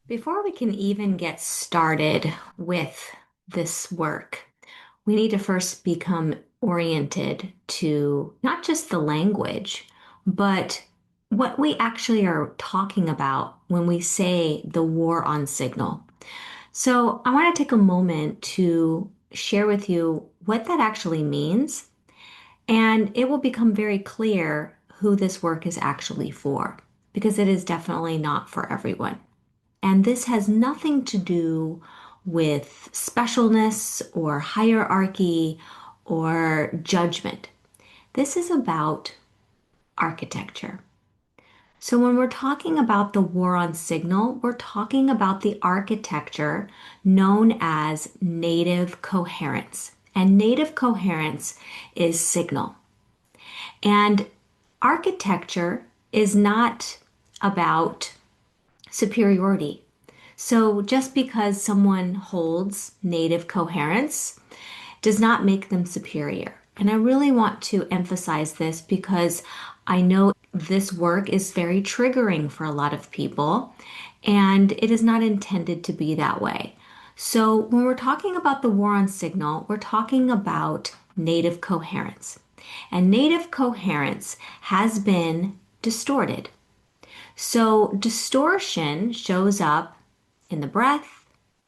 Before we can even get started with this work, we need to first become oriented to not just the language, but what we actually are talking about when we say the war on signal. So, I want to take a moment to share with you what that actually means, and it will become very clear who this work is actually for, because it is definitely not for everyone. And this has nothing to do with specialness or hierarchy or judgment. This is about architecture. So, when we're talking about the war on signal, we're talking about the architecture known as native coherence. And native coherence is signal. And architecture is not about superiority. So just because someone holds native coherence does not make them superior. And I really want to emphasize this because I know this work is very triggering for a lot of people, and it is not intended to be that way. So when we're talking about the war on signal, we're talking about native coherence. And native coherence has been distorted. So distortion shows up in the breath,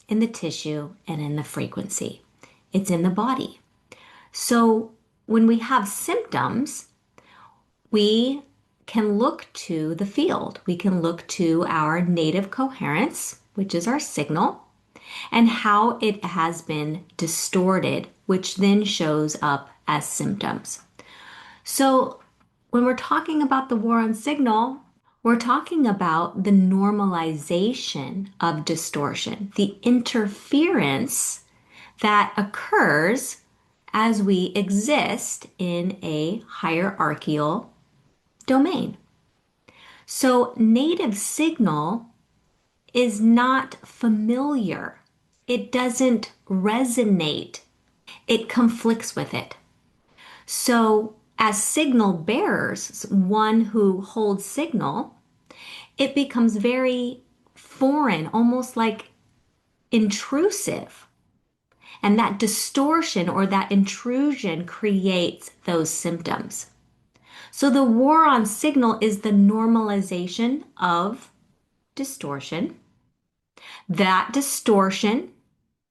in the tissue, and in the frequency. It's in the body. So when we have symptoms, we can look to the field. We can look to our native coherence, which is our signal, and how it has been distorted, which then shows up as symptoms. So when we're talking about the war on signal, we're talking about the normalization of distortion, the interference that occurs as we exist in a hierarchical domain. So, native signal is not familiar, it doesn't resonate, it conflicts with it. So, as signal bearers, one who holds signal, it becomes very foreign, almost like intrusive. And that distortion or that intrusion creates those symptoms. So the war on signal is the normalization of distortion. That distortion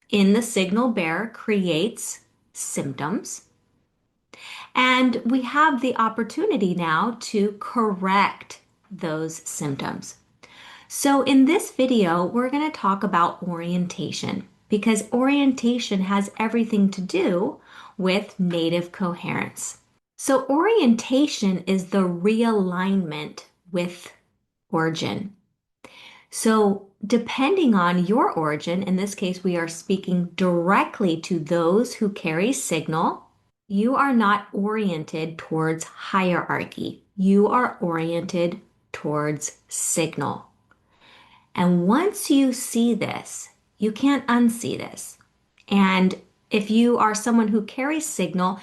in the signal bearer creates symptoms. And we have the opportunity now to correct those symptoms. So in this video, we're going to talk about orientation because orientation has everything to do with native coherence. So orientation is the realignment with origin. So depending on your origin, in this case, we are speaking directly to those who carry signal. You are not oriented towards hierarchy. You are oriented towards signal. And once you see this, you can't unsee this. And if you are someone who carries signal,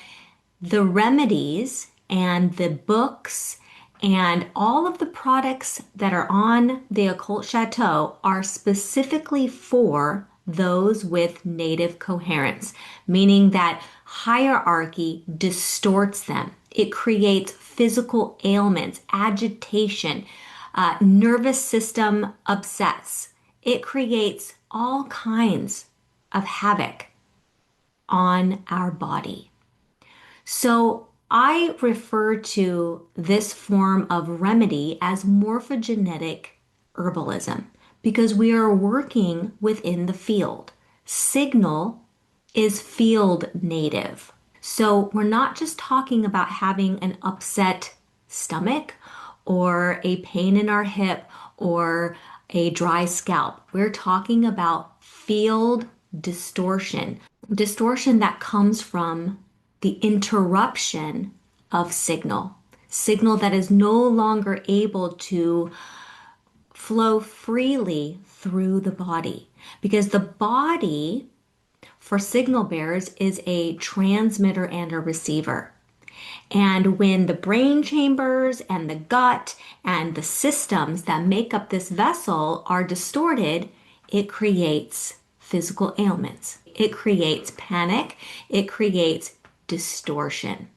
the remedies and the books and all of the products that are on the Occult Chateau are specifically for those with native coherence, meaning that hierarchy distorts them. It creates physical ailments, agitation, nervous system upsets. It creates all kinds of havoc on our body. So I refer to this form of remedy as morphogenetic herbalism because we are working within the field. Signal is field native. So we're not just talking about having an upset stomach or a pain in our hip or a dry scalp. We're talking about field distortion, distortion that comes from the interruption of signal, signal that is no longer able to flow freely through the body because the body for signal bearers is a transmitter and a receiver. And when the brain chambers and the gut and the systems that make up this vessel are distorted, it creates physical ailments. It creates panic. It creates distortion.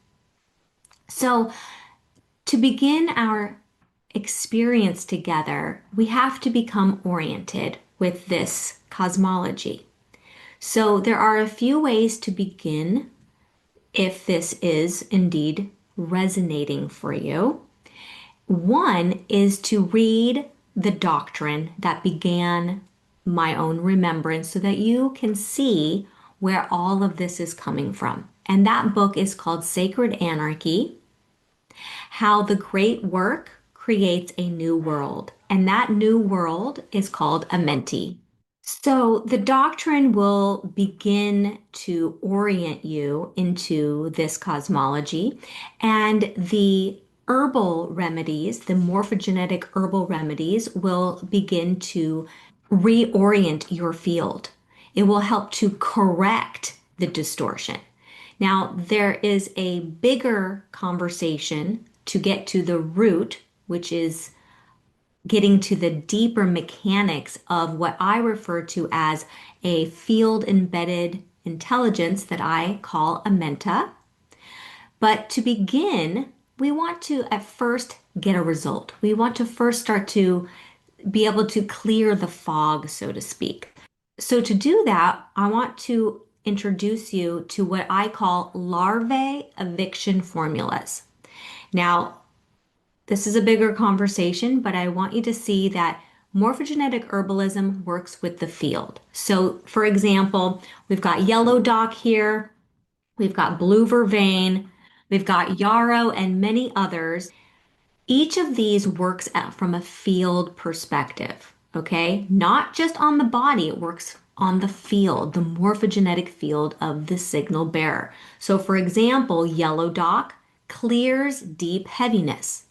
So, to begin our experience together, we have to become oriented with this cosmology. So, there are a few ways to begin if this is indeed resonating for you. One is to read the doctrine that began my own remembrance so that you can see where all of this is coming from. And that book is called Sacred Anarchy: How the Great Work Creates a New World. And that new world is called Amenti. So the doctrine will begin to orient you into this cosmology, and the herbal remedies, the morphogenetic herbal remedies, will begin to reorient your field. It will help to correct the distortion. Now, there is a bigger conversation to get to the root, which is getting to the deeper mechanics of what I refer to as a field embedded intelligence that I call a menta. But to begin, we want to at first get a result. We want to first start to be able to clear the fog, so to speak. So, to do that, I want to introduce you to what I call larvae eviction formulas. Now, this is a bigger conversation, but I want you to see that morphogenetic herbalism works with the field. So, for example, we've got yellow dock here, we've got blue vervain, we've got yarrow, and many others. Each of these works out from a field perspective, okay? Not just on the body, it works on the field, the morphogenetic field of the signal bearer. So, for example, yellow dock clears deep heaviness.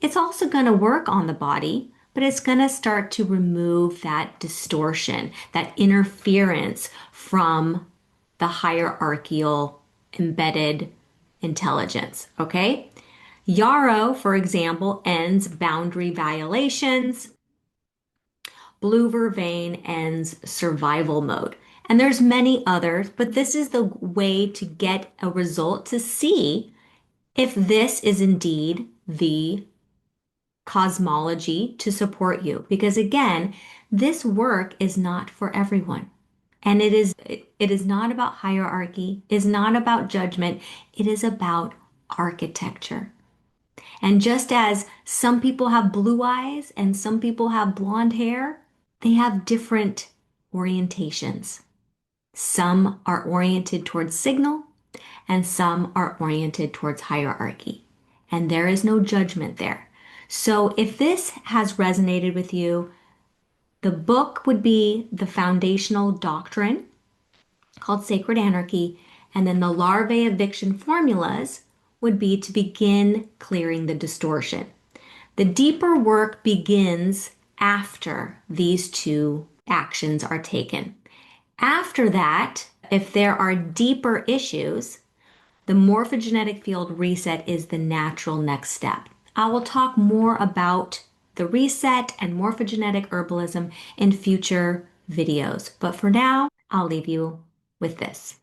It's also going to work on the body, but it's going to start to remove that distortion, that interference from the hierarchical embedded intelligence. Okay? Yarrow, for example, ends boundary violations. Blue vervain ends survival mode. And there's many others, but this is the way to get a result to see if this is indeed the cosmology to support you, because again, this work is not for everyone, and it is not about hierarchy, is not about judgment. It is about architecture. And just as some people have blue eyes and some people have blonde hair, they have different orientations. Some are oriented towards signal and some are oriented towards hierarchy, and there is no judgment there. So if this has resonated with you, the book would be the foundational doctrine called Sacred Anarchy, and then the larvae eviction formulas would be to begin clearing the distortion. The deeper work begins after these two actions are taken. After that, if there are deeper issues, the morphogenetic field reset is the natural next step. I will talk more about the reset and morphogenetic herbalism in future videos, but for now, I'll leave you with this.